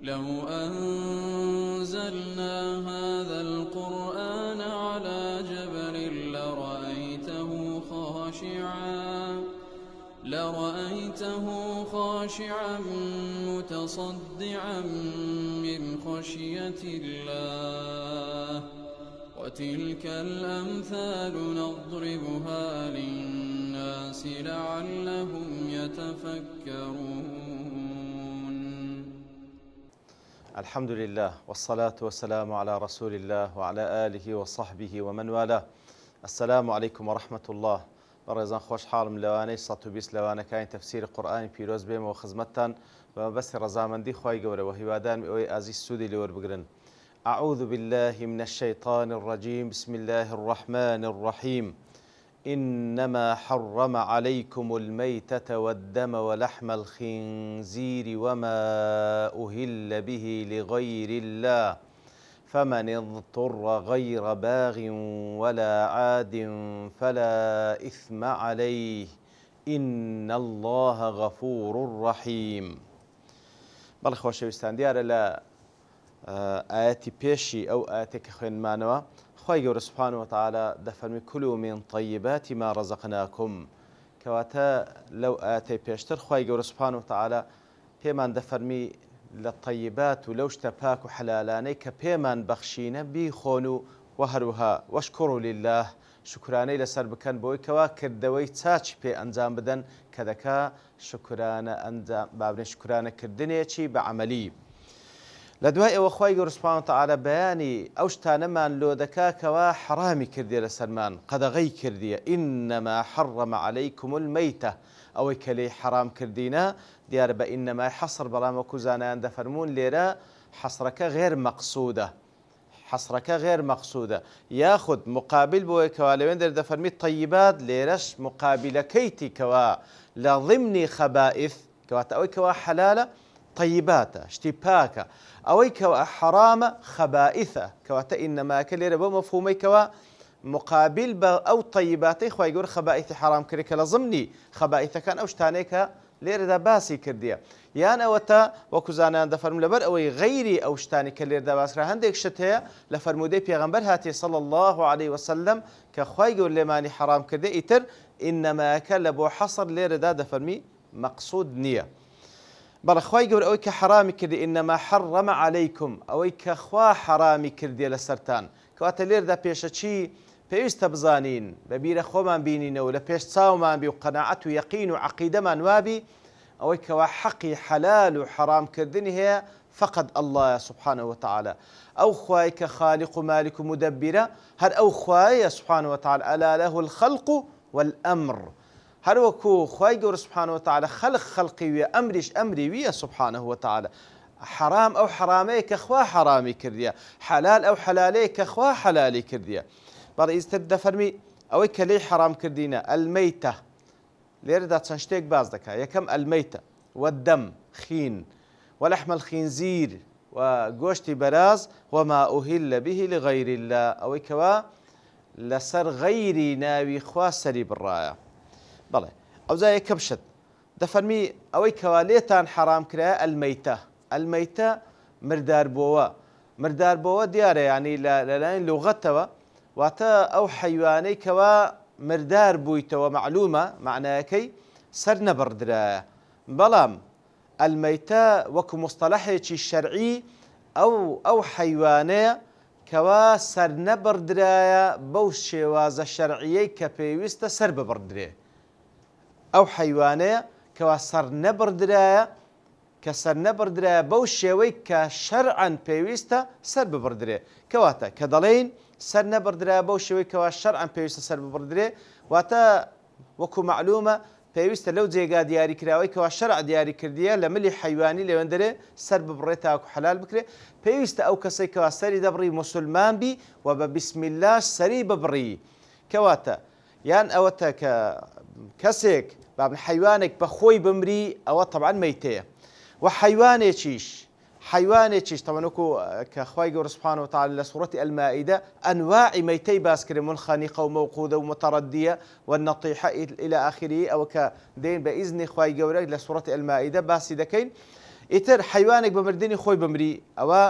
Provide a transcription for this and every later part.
لو أنزلنا هذا القرآن على جبل لرأيته خاشعا متصدعا من خشية الله. وتلك الأمثال نضربها للناس لعلهم يتفكرون. الحمد لله والصلاة والسلام على رسول الله وعلى آله وصحبه ومن والاه. السلام عليكم ورحمة الله. بەڕێزان خۆشحاڵم لەوانەی 120 لەوانەکانی تەفسیری قورئانی پیرۆز بێمەوە خزمەتتان بە مەبەستی ڕەزامەندی خوای گەورەوە هیوادارم ئەوەی ئازیز سوودی لێوەربگرن. أعوذ بالله من الشيطان الرجيم بسم الله الرحمن الرحيم إنما حرم عليكم الميتة والدم ولحم الخنزير وما أهل به لغير الله فمن اضطر غير باغ ولا عاد فلا إثم عليه إن الله غفور رحيم. بەڵێ خۆشەویستان، دیارە لە ئاەتی پێشی ئەو ئاەتێک کە خوێنمانەوە خوای گەورە سوبحانەهو وتەعالا دەفەرمی کولوا من طیبات ما رزقناکم، کەواتە لەو ئاەتەی پێشتر خوای گەورە سوبحانەهو وتەعالا پێمان دەفەرمی لە طیبات و لەو شتە پاک و حەلالانەی کە پێمان بەخشینە بیخۆن و هەروەها وەشکوڕوا لله، شکرانەی لەسەر بکەن بۆی کەوا کردەوەی چاچی پێ ئەنجام بدەن کە دەکا شکرانەکردنێکی بە عەمەلی. لە دوای ئەوە خوای گەورە سوبحانەهو وتەعالا بەیانی ئەو شتانەمان لۆ دەکا کەوا حەرامی کردیە لەسەرمان، قەدەغەی کردیە. ئینەما حەڕەمە عەلەیکم المەیتە، ئەوەی کە لێی حەرام کردینە دیارە بە ئینەمای حەسڕ، بەڵام وەکو زانایان دەفەرمون لێرە حەسرەکە غێر مەقسوودە، حەسرەکە غێر مەقسوودە، یاخود مقابل بۆی کەوا لەوێن دەفەرمی طیبات، لێرەش مقابلەکەیتی کەوا لە ضمنی خەبائث، کەواتە ئەوەی کەوا حەلالە طیباتە، شتی پاکە، ئەوەی کەوا حەرامە خەبائثە، کەواتە ئینەماکە لێرە بۆ مەفهومەی کەوا مقابل بە ئەو طیباتەی خوای گەورە خەبائثی حەرام کرد کە لە ضمنی خەبائثەکان ئەو شتانەی کە لێرەدا باسی کردیە، یان ئەوەتە وەکو زانایان دەفەرمون لەبەر ئەوەی غەیری ئەو شتانی کە لێرەدا باسکرا هەندێک شت هەیە لە فەرمودەی پێغەمبەر هاتیە صلی الله علیه وسلم کە خوای گەورە لێمانی حەرام کردێ، ئیتر ئینەماکە لە بۆ حەسڕ لێرەدا دەفەرمی مەقسوود نییە. بەڵێ خوای گەورە ئەوەی کە حەرامی کردی ئینەما حەڕەمە عەلەیکم، ئەوەی کە خوا حەرامی کردیە لەسەرتان، کەواتە لێرەدا پێشە چی پێویستە بزانین، بەبیرە خۆمان بینینەوە لە پێش چاومان بی و قەناعەت و یەقین و عەقیدەمان وابی ئەوەی کەوا حەقی حەلال و حەرامکردنی هەیە فقط ئەڵڵایە سوبحانەهو وتەعالا، ئەو خوای کە خالیق و مالک و مدەبیرە، هەر ئەو خوایە سوبحانەهو وتەعالا ئەلا لەه الخەلق والئەمر، هەروەکو خوای گەورە سوبحانەهو وتەعالا خەلق خەڵقی ویە، ئەمریش ئەمری ویە سوبحانەهو وتەعالا. حرام ئەو حرامەیە کە خوا حەرامی کردیە، حەلال ئەو حەلالەیە کە خوا حەلالی کردیە. بەڵێ ئیتر دەفەرمی ئەوەی کە لێی حەرام کردینە ئەلمەیتە، لێرەدا چەند شتێک باز دەکا. یەکەم ئەلمەیتە وەدەم خین وەلەحم الخینزیر و گۆشتی بەراز وەما ئوهیل به لغەیری الله، ئەوەی کەوا لەسەر غەیری ناوی خوا سەری بڕایە. بەڵێ ئەوجا یەکەم شت دەفەرمی ئەوەی کەوا لێتان حەرام کرایە ئەلمەیتە، ئەلمەیتە مرداربووە، مرداربووە دیارە ینی لەلایەن لوغەتەوە واتە ئەو حەیوانەی کەوا مردار بوویتەوە معلومە معنایەکەی سەر نەبڕدرایە، بەڵام ئەلمەیتە وەکو مستەلەحێکی شەرعی ئەو حەیوانەیە کەوا سەر نەبڕدرایە بەو شێوازە شەرعیەی کە پێویستە سەر ببڕدرێ، ئەو حەیوانەیە کەوا سەر نەبڕدرایە کە سەر نەبڕدرایە بەو شێوەی کە شەرعەن پێویستە سەر ببڕدرێ، کەواتە کە دەڵێین سەر نەبڕدرایە بەو شێوەی کەوا شەرعەن پێویستە سەر ببڕدرێ، واتە وەکو معلومە پێویستە لەو جێگا دیاریکراوەی کەوا شەرع دیاری کردیە لە ملی حەیوانی لەوێندەرێ سەر ببڕێت تاکو حەلال بکرێ، پێویستە ئەو کەسەی کەوا سەری دەبڕی موسڵمان بی و بە بسم الله سەری ببڕی، کەواتە یان ئەوەتە کە کەسێک حەیوانێک بە خۆی بمری ئەوە تەبعەن مەیتەیە، و حەیوانێکیش تەوەنۆکو کە خوای گەورە سوبحانەهو وتەعالا لە سوورەتی ئەلمائیدە ئەنواعی مەیتەی باسکرێ، منخەنیقە و مەوقودە و متەڕەدیە والنەطیحە إلى آخره، ئەوە کە دێن بە ئیزنی خوای گەورە لە سوورەتی ئەلمائیدە باسی دەکەین. ئیتر حیوانێک بە مردنی خۆی بمری ئەوە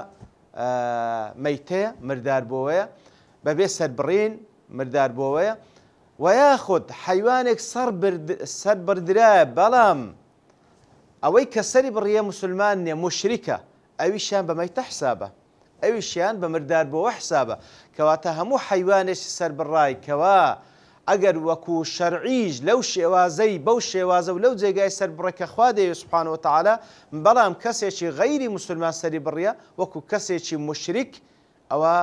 مەیتەیە مردار بۆوەیە بەبێ سەربڕین مردار بۆوەیە و یاخود حیوانێک سەر بردرایە بەڵام ئەوەی کە سەری بڕیە موسڵمان نیە مشریکە ئەویشیان بە مەیتە حسابە ئەویشیان بە مردار بۆوە حسابە کەواتە هەموو حیوانێکی سەر بڕای کەوا ئەگەر وەکو شەرعیش لەو شێوازەی بەو شێوازە و لەو جێگای سەر بڕێکە خوا دەیە سوبحانەهو وتەعالا بەڵام کەسێکی غەیری موسڵمان سەری بڕیە وەکو کەسێکی مشریک ئەوە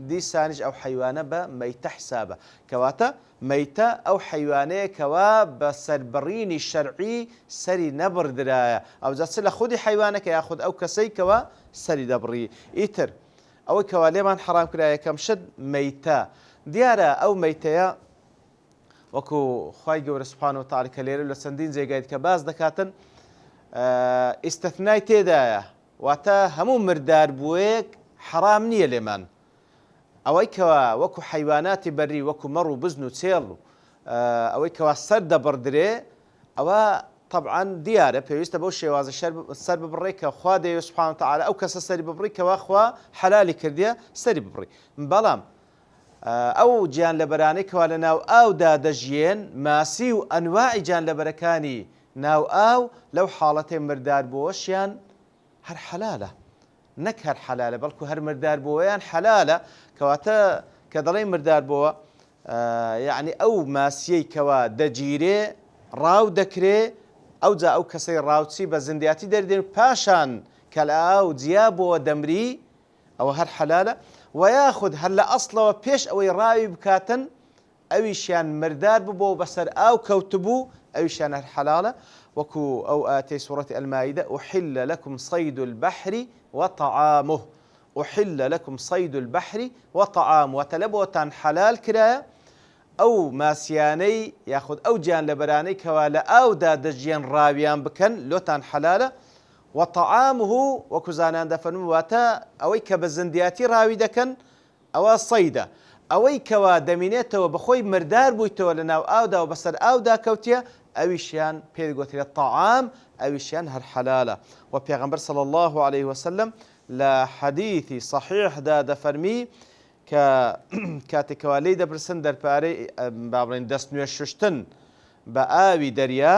دیسانیش ئەو حیوانە بە مەیتە حسابە کەواتە مەیتە ئەو حیوانەیە کەوا بە سەربڕینی شەرعی سەری نەبردرایە ئەوجا چ لە خودی حیوانەکە یاخود ئەو کەسەی کەوا سەری دەبڕی ئیتر ئەوەی کەوا لێمان حرام کرا یەکەم شت مەیتە دیارە ئەو مەیتەیە وەکو خوای گەورە سوبحانەهو وتەعالا کە لێرە لە چەندین جێگایت کە باز دەکاتن ئیستثنای تێدایە واتە هەموو مردار بووەیەک حرام نییە لێمان ئەوەی کەوا وەکو حیواناتی بەری وەکو مەڕ و بزن و چێڵ و ئەوەی کەوا سەر دەبڕدرێ ئەوە طبعا دیارە پێویستە بەو شێوازە سەر ببڕێ کە خوا دەیە سوبحانەهو وتەعالا ئەو کەسە سەری ببڕی کەوا خوا حەلالی کردیە سەری ببڕی بەڵام ئەو گیانلەبەرانەی کەوا لە ناو ئاودا دەژیێن ماسی و ئەنواعی گیانلەبەرەکانی ناو ئاو لەو حاڵەتەی مردار بووەشیان هەر حەلالە نەک هەر حەلالە بەڵکو هەر مردار بووەیان حەلالە کەواتە کە دەڵێ مردار بووە یعنی ئەو ماسیەی کەوا دەگیرێ ڕاو دەکرێ ئەوجا ئەو کەسەی ڕاوچی بە زندیاتی دەردێن پاشان کە لە ئاو جیا بۆوە دەمری ئەوە هەر حەلالە و یاخود هەر لە ئەسڵەوە پێش ئەوەی ڕاوی بکاتن ئەویشیان مردار ببوو بەسەر ئاو کەوتبوو ئەویشیان هەر حەلالە وەکو ئەو ئاتەی سوورەتی ئەلمائیدە أحل لكم صيد البحر وطعامه أحل لكم صيد البحر وطعامه وتلبوتان حلال كرايا ئەو ماسیانەی یاخود ئەو گیانلەبەرانەی کەوا لە ئاودا دەژیان ڕاویان بکەن لۆتان حەلالە وطعامه وەکو زانان دەفەرمون واتە ئەوەی کە بە زندیاتی ڕاوی دەکەن ئەوە سەیدە ئەوەی کەوا دەمینێتەوە بەخۆی مردار بوویتەوە لە ناو ئاودا و بەسەر ئاودا کەوتیە ئەویشیان پێدەگوترێت طعام ئەویشیان هەر حەلالە و پێغەمبەر صلی الله عليه وسلم لە حەدیثی صحیحدا دەفەرمی کە کاتێکەوە لێی دەپرسن دەرپارەی با بڵێن دەست نوێ شوشتن بە ئاوی دەریا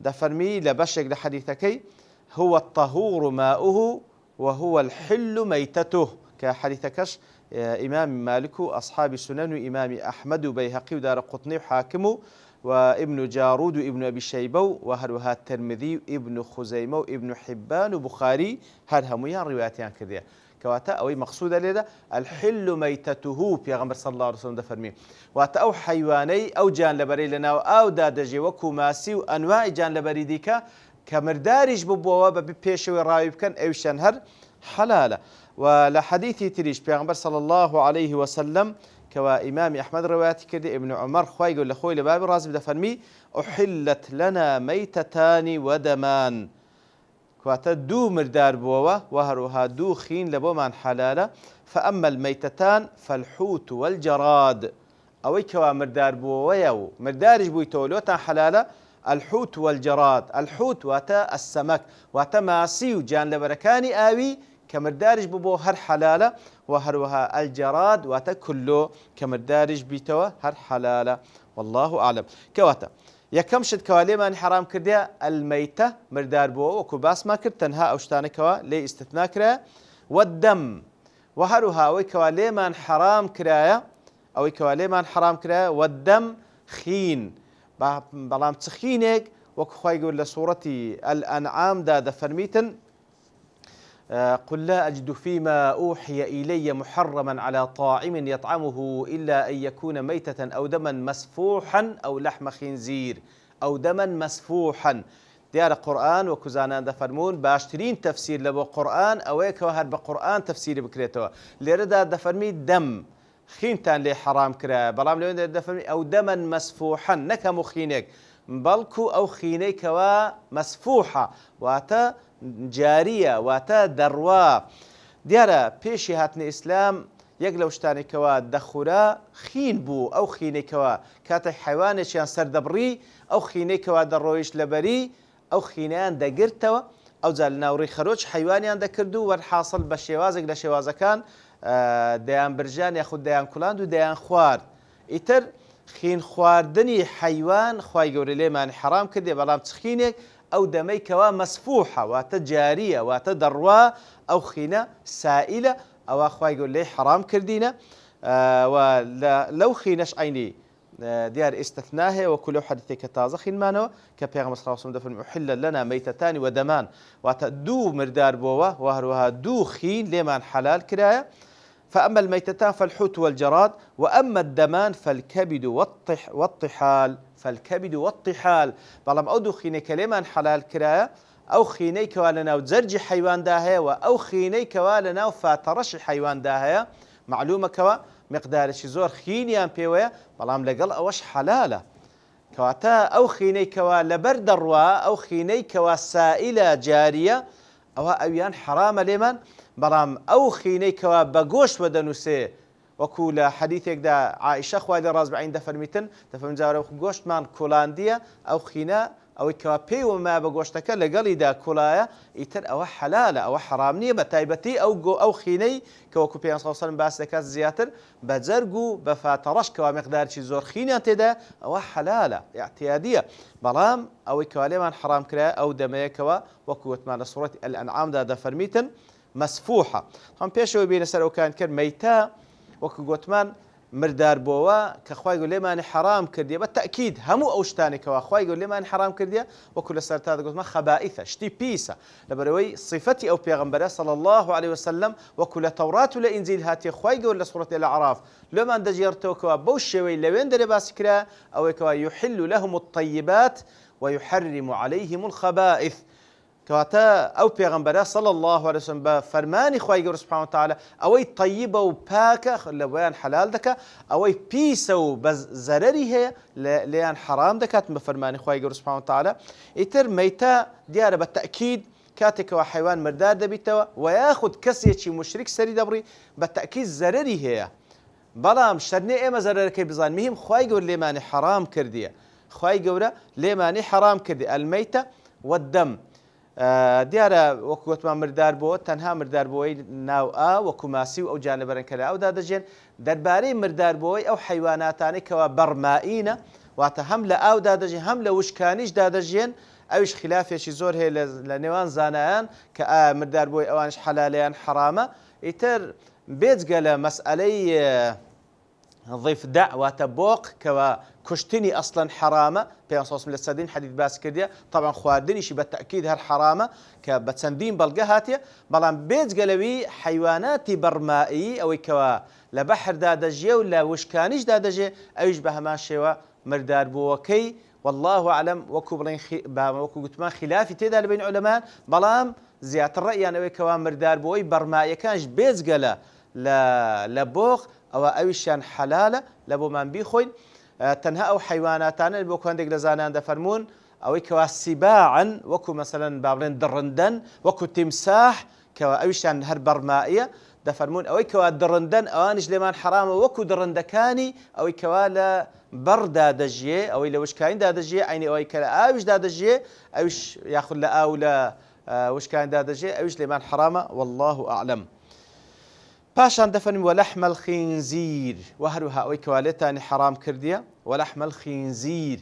دەفەرمی لە بەشێک لە حەدیثەکەی هو الطهور ماؤه وهو الحل ميتته كحديثكش إمام مالك وأصحاب السنن وإمام أحمد وبيهقي ودار قطني وحاكم وابن جارود وابن أبي شيبة وهروها الترمذي وابن خزيمة وابن حبان وبخاري هرهميان رواياتيان كذا كواتا أو مقصودة لذا الحل ميتته في غمر صلى الله عليه وسلم دفرمي واتا أو حيواني أو جان لبري لنا أو دادجي وكو ماسي وأنواع جان لبري ديكا كمردارج ببوا ببيشوي راوي بكن أوشان هر حلالة ولا حديثي تريش بيغمبر صلى الله عليه وسلم كوا إمام أحمد رواتي كده ابن عمر خواي يقول لخوي لبابي رازم دفرمي أحلت لنا ميتتان ودمان كواتا دو مردار بوا وهروها دو خين لبومان حلالة فأما الميتتان فالحوت والجراد أوي كوا مردار بوا يو مردارج بوي تولوتا حلالة الحوت والجراد الحوت واتا السمك واتا ماسي وجان لبركاني آوي كمردارج ببو هر حلالة وهروها الجراد واتا كله كمردارج بيتوا هر حلالة والله أعلم كواتا يكم شد كواليمان حرام كرديا الميتة مردار بو وكو باس ما كرد تنها أوشتاني كوا لي استثناء كرايا والدم وهروها أوي كواليمان حرام كرايا أوي كواليمان حرام كرايا والدم خين بلام تخينك وكخوا يقول لسورة الأنعام دا فرميتن قل لا أجد فيما أوحي إلي محرما على طاعم يطعمه إلا أن يكون ميتة أو دما مسفوحا أو لحم خنزير أو دما مسفوحا ديار قرآن وكزانا دفرمون باشترين تفسير لبو قرآن أويك وهر بقرآن تفسير بكريتوا لردا دفرمي دم خينتان لي حرام كرا بلام لوين دفرمي أو دما مسفوحا نكمو خينك بلكو أو خينيك ومسفوحة واتا جارية واتا دروا ديارة بيشي هاتني إسلام يقلو شتاني كوا دخورا خين بو أو خيني كوا كاتي حيوانيش يان سردبري أو خيني كوا درويش لبري أو خينيان دقرتوا ئەو جا لە ناوڕێی خەرۆچ حیوانیان دەکرد و وەرحاصل بە شێوازێک لە شێوازەکان دەیان برژان یاخود دەیان کولاند و دەیان خوارد. ئیتر خین خواردنی حیوان خوای گەورە لێمان حرام کردێ، بەڵام چ خینێک ئەو دەمەی کەوا مەسفوحە واتە جاریە واتە دەڕوا ئەو خینە سائلە ئەوە خوای گەورە لێی حرام کردینە و لەو خینەش عینی دیار استثناء هەیە وەکو لەو حەدیثێک کە تازە خوێنمانەوە کە پێغەمبەر صلی الله علیه و سلم دەفەرمێ أحل لنا مەیتەتان وەدەمان واتە دوو مردار بۆوە و هەروەها دوو خین لێمان حەلال کرایە. فأما الميتتان فالحوت والجراد وأما الدمان فالكبد والطحال بەڵام ئەو دوو خینەی کە لێمان حەلال کرایە ئەو خینەی کەوا لە ناو جەرجی حیواندا هەیە و ئەو خینەی کەوا لە ناو فاتەڕەشی حیواندا هەیە معلومەکەوە مقدارێکی زۆر خینیان پێوەیە بەڵام لەگەڵ ئەوەش حەلالە کەواتە ئەو خینەی کەوا لەبەر دەڕوا ئەو خینەی کەوا سائلە جاریە ئەوە ئەویان حرامە لێمان بەڵام ئەو خینەی کەوا بە گۆشت وەدەنووسێ وەکو لە حەدیثێکدا عائیشە خوای لێ ڕاز بەعین دەفەرمیتن دەفەرمێ گۆشتمان کوڵاندیە ئەو خینە ئەوەی کەوا پێی وما بە گۆشتەکە لەگەڵیدا کوڵایە ئیتر ئەوە حەلالە ئەوە حرام نییە بە تایبەتی ئەو خینەی کە وەکو پێیان سەڵسەلم باس دەکات زیاتر بە جەرگ و بە فاتەڕەش کەوا مقدارێکی زۆر خینیان تێدا ئەوە حەلالە اعتیادیە بەڵام ئەوەی کەوا لێمان حرام کرایە ئەو دەمەیەکەوە وەکو وتمان لە سوڕەتی ئەلئەنعامدا دەفەرمیتن مەسفوحە. هەم پێشەوە بینە سەر ئەوکان کرد مەیتە وەکو گوتمان مردار بۆوە کە خوای گەورە لێمانی حرام کردیە بە تەکید هەموو ئەو شتانێکەوە خوای گەورە لێمانی حرام کردیە وەکو لە سەرتا دەگوتمان خەبائیثە شتی پیسە لەبەرەوەی صفەتی ئەو پێغەمبەرە صلی الله عليه وسلم وەکو لە تەورات و لە ئینجیل هاتیە خوای گەورە لە سوڕەتی الأعراف لێمان دەجێڕێتەوە بەو شێوەی لەوێن دەرێ باسی کرا ئەوەی کەوا يحل لهم الطيبات ويحرم عليهم الخبائث کەواتە ئەو پێغەمبەرە صلی الله عليه وسلم بە فەرمانی خوای گەورە سبحانه وتعالى ئەوەی طیبە و پاکە لە بۆیان حەلال دەکات ئەوەی پیسە و بە زەرەری هەیە لێیان حرام دەکات بە فەرمانی خوای گەورە سبحانه وتعالى. ئیتر مەیتە دیارە بە تەکید کاتێکەوە حیوان مردار دەبیتەوە و یاخود کەسێکی مشریک سەری دەبڕی بە تەکید زەرەری هەیە بەڵام شەرنێ ئێمە زەرەرەکەی بزان مهم خوای گەورە لێمانی حرام کردیە خوای گەورە لێمانی حرام کردی المەیتە والدەم دیارە وەکو وتمان مردار بۆ تەنها مرداربووەی ناو ئا وەکو ماسی و ئەو جانەبەرن کە لە ئەودا دەژێن دەربارەی مرداربووەی ئەو حیواناتانەی کەوا بەڕمائینە واتە هەم لە ئاودا دەژێن هەم لە وشکانیشدا دەژێن ئەویش خلافێکی زۆر هەیە لە نێوان زانایان کە مرداربووەی ئەوانش حەلالەیان حرامە. ئیتر بێجگە لە مەسئلەی ضیفدع واتە بۆق کەوا کوشتنی ئەسڵەن حرامە پێ لە سەدین حەدیث باس کردیە طبعا خواردنیشی بە تەکید هەر حرامە کە بە چەندین بەڵگە هاتیە بەڵام بێجگە لەوی حیواناتی بەڕمایی ئەوەی کەوا لە بەحردا دەژێ و لە وشکانیشدا دەژێ ئەویش بە هەمان شێوە مرداربووەکەی والله أعلم وەکو بڵێن وەکو گوتمان خلافی تێدا لە بین عولەمان بەڵام زیاتر ڕەیان ئەوەی کەوا مرداربووەی بەڕمایەکانش بێجگە لە بۆق ئەوە ئەویشیان حەلالە لە بۆمان بیخۆین. تەنها ئەو حیواناتانە بۆ کۆندێک لە زانان دەفەرمونون ئەوەی کەوا سیباعن وەکو مەسەلەن با بڵێن دڕندەن وەکو تیمساح کەوا ئەویشیان هەر بەڕمائیە دەفەرمونون ئەوەی کەوا دڕندەن ئەوانش لێمان حرامە وەکو دڕندەکانی ئەوەی کەوا لە بەڕدا دەژێ ئەوەی لە وشکانیدا دەژێ عینی ئەوەی کە لە ئاویشدا دەژێ ئەویش یاخود لە ئاو لە وشکانیدا دەژێ ئەویش لێمان حرامە والله أعلم. پاشان دەفەرمێ وەلەحم الخینزیر و هەروەها ئەوەی کەوا لێتانی حرام کردیە وەلەحم الخینزیر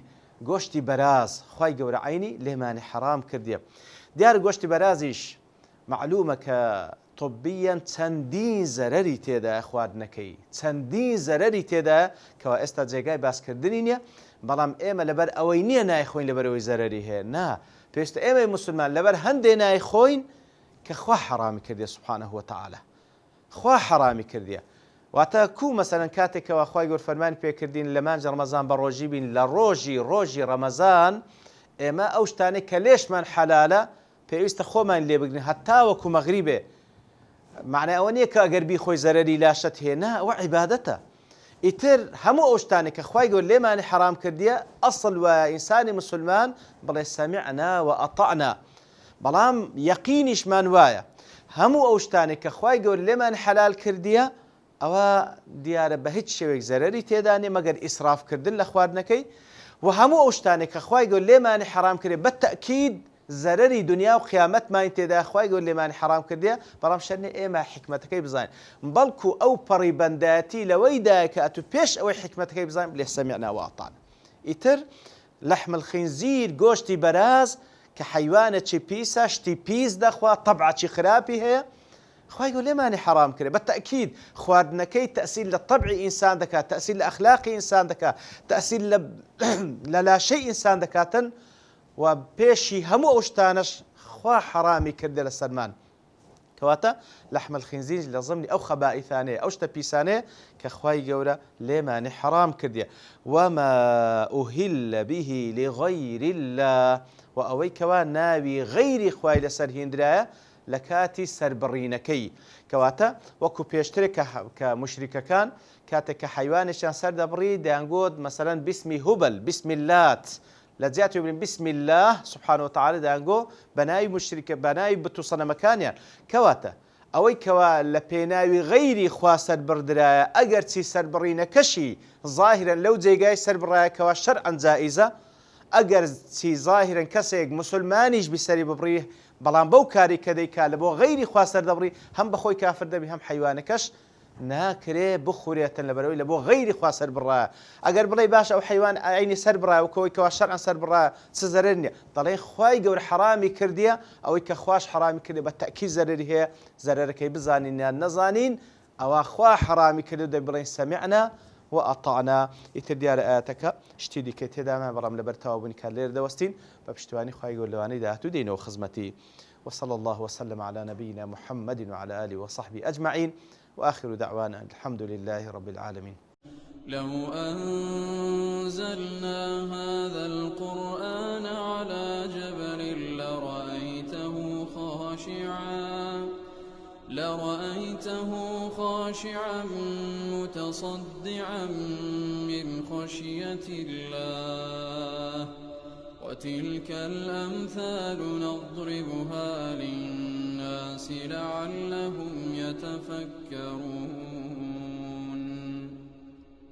گۆشتی بەراز خوای گەورە عینی لێمانی حرام کردیە. دیارە گۆشتی بەرازیش معلومە کە طبیەن چەندین زەرەری تێدایە خواردنەکەی چەندین زەرەری تێدایە کەوا ئێستا جێگای باسکردنی نییە بەڵام ئێمە لەبەر ئەوەی نییە نایخۆین لەبەرەوەی زەرەری هەیە نا پێویستە ئێمەی موسڵمان لەبەر هەندێ نایخۆین کە خوا حرامی کردیە سوبحانه وتعالى خوا حرامی کردیە واتە کو مەسەلەن کاتێکەوە خوای گەورە فەرمانی پێکردین لە مانجی ڕەمەزان بە ڕۆژی بین لە ڕۆژی ڕەمەزان ئێمە ئەو شتانەی کە لێشمان حەلالە پێویستە خۆمان لێ بگرین هەتا وەکو مەغریبێ معنای ئەوە نییە کە ئەگەر بیخۆی زەرەری لاشت هێنا ئەوە عیبادەتە. ئیتر هەموو ئەو شتانێک کە خوای گەورە لێمانی حرام کردیە ئەسڵ وایە ئینسانی مسلمان بڵێ سەمیعنا و ئەطەعنا بەڵام یەقینیشمان وایە هەموو ئەو شتانێک کە خوای گەورە لێمان حەلال کردیە ئەوە دیارە بە هیچ شێوەیەک زەرەری تێدا نیە مەگەر ئیسرافکردن لە خواردنەکەی و هەموو ئەو شتانێک کە خوای گەورە لێمانی حرام کردێ بە تەکید زەرەری دنیا و قیامەتمان تێدا خوای گەورە لێمانی حرام کردێ بەڵام شەرنێ ئێمە حکمەتەکەی بزانین بەڵکو ئەو پەڕی بەندایەتی لەوەیدا کە ئەتو پێش ئەوەی حکمەتەکەی بزانین لێ سەمیعنا وەئەطعنا. ئیتر لەحم الخینزیر گۆشتی بەراز کە حیوانێکی پیسە شتی پیس دەخوا تەبعێکی خراپی هەیە خوای گەورە لێمانی حرام کردێ. بەتەئکید خواردنەکەی تەئسیر لە تەبعی ئینسان دەکات، تەئسیر لە ئەخلاقی ئینسان دەکات، تەئسیر لە لاشەی ئینسان دەکاتن و پێشی هەموو ئەو شتانەش خوا حرامی کردێ لەسەرمان. کەواتە لەحم الخینزیر لە ضمنی ئەو خەبائیثانەیە ئەو شتە پیسانەیە کە خوای گەورە لێمانی حرام کردێ. وما ئوهیل به لغەیری الله و ئەوەی کەوا ناوی غەیری خوای لەسەر هێندرایە لە کاتی سەربڕینەکەی. کەواتە وەکو پێشترێک کە مشریکەکان کاتێک کە حیوانێکیان سەر دەبڕی دەیانگوت مەسەلەن بیسمی هوبل بیسمی اللات لە جیاتی بڵین بسم الله سبحانه وتعالى دەیانگۆ بەناوی مشریکە بەناوی بت و سەنەمەکانیان. کەواتە ئەوەی کەوا لە پێناوی غەیری خوا سەربڕدرایە ئەگەر چی سەربڕینەکەشی ظاهرن لەو جێگای سەربڕایەکەوە شەرعەن جائیزە ئەگەر چی ظاهرن کەسێک مسلمانیش بسەری ببڕی بەڵام بەو کاری کە دەیکا لە بۆ غەیری خوا سەردەبڕی هەم بەخۆی کافر دەبی هەم حیوانەکەش ناکرێ بخورێتن لەبەرەوەی لە بۆ غەیری خوا سەر بڕایە. ئەگەر بڵێ باش ئەو حیوان ئەینی سەر بڕایە وکەوەی کەوا شەرعەن سەر بڕایە چ زەرەر نییە دەڵێ خوای گەورە حرامی کردیە ئەوەی کە خوش حرامی کردێ بە تەئکید زەرەری هەیە زەرەرەکەی بزانین یان نەزانین ئەوە خوا حرامی کردو دەی بڵێن سەمیعنا وأطعنا. ئیتر دیارە ئاەتەکە شتی دیکە تێدامان بەڵام لەبەر تەواوبوونی کار لێرە دەوەستین بە پشتیوانی خوای گەورە لەوانەی داهاتوو دێنەوە خزمەتی. وصلى الله وسلم على نبينا محمد وعلى آله وصحبه أجمعين وآخر دعوانا الحمد لله رب العالمين. لو أنزلنا هذا القرآن على جبل لرأيته خاشعا متصدعا من خشية الله وتلك الأمثال نضربها للناس لعلهم يتفكرون